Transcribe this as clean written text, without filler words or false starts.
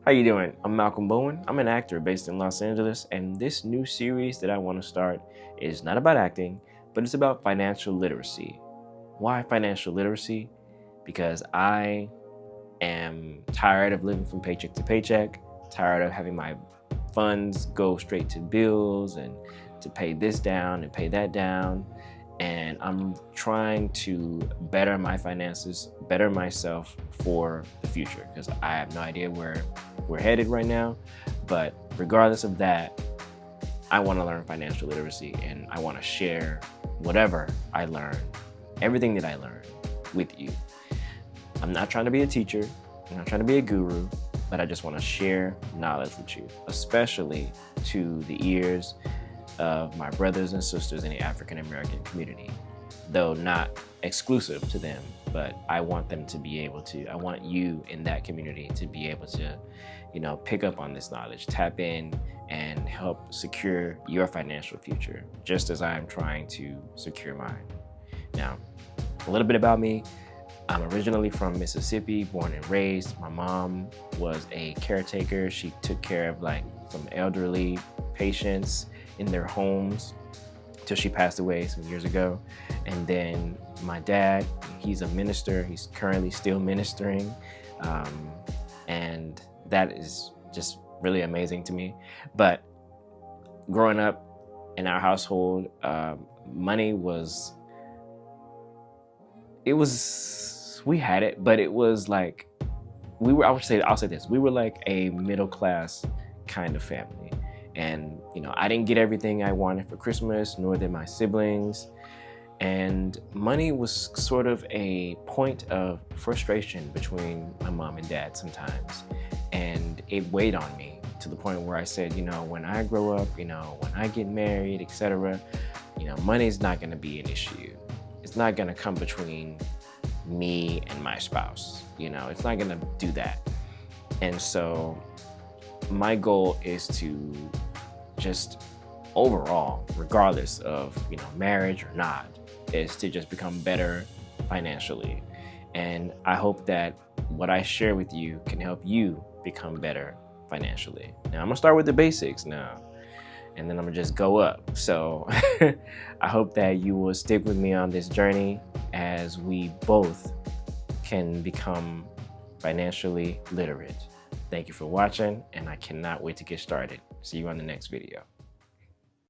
How you doing? I'm Malcolm Bowen. I'm an actor based in Los Angeles, and this new series that I want to start is not about acting, but it's about financial literacy. Why financial literacy? Because I am tired of living from paycheck to paycheck, tired of having my funds go straight to bills and to pay this down and pay that down. And I'm trying to better my finances, better myself for the future, because I have no idea where we're headed right now. But regardless of that, I want to learn financial literacy, and I want to share whatever I learn, everything that I learn with you. I'm not trying to be a teacher, I'm not trying to be a guru, but I just want to share knowledge with you, especially to the ears of my brothers and sisters in the African American community, though not exclusive to them, but I want them to be able to, I want you in that community to be able to, pick up on this knowledge, tap in and help secure your financial future, just as I'm trying to secure mine. Now, a little bit about me. I'm originally from Mississippi, born and raised. My mom was a caretaker. She took care of some elderly patients in their homes till she passed away some years ago. And then my dad, he's a minister. He's currently still ministering. And that is just really amazing to me. But growing up in our household, money was, we had it, but it was like, I'll say this, we were like a middle class kind of family. And, I didn't get everything I wanted for Christmas, nor did my siblings. And money was sort of a point of frustration between my mom and dad sometimes. And it weighed on me to the point where I said, when I grow up, when I get married, etc., money's not gonna be an issue. It's not gonna come between me and my spouse. It's not gonna do that. And so my goal is to just overall, regardless of marriage or not, is to just become better financially. And I hope that what I share with you can help you become better financially. Now I'm gonna start with the basics now, and then I'm gonna just go up. So I hope that you will stick with me on this journey as we both can become financially literate. Thank you for watching, and I cannot wait to get started. See you on the next video.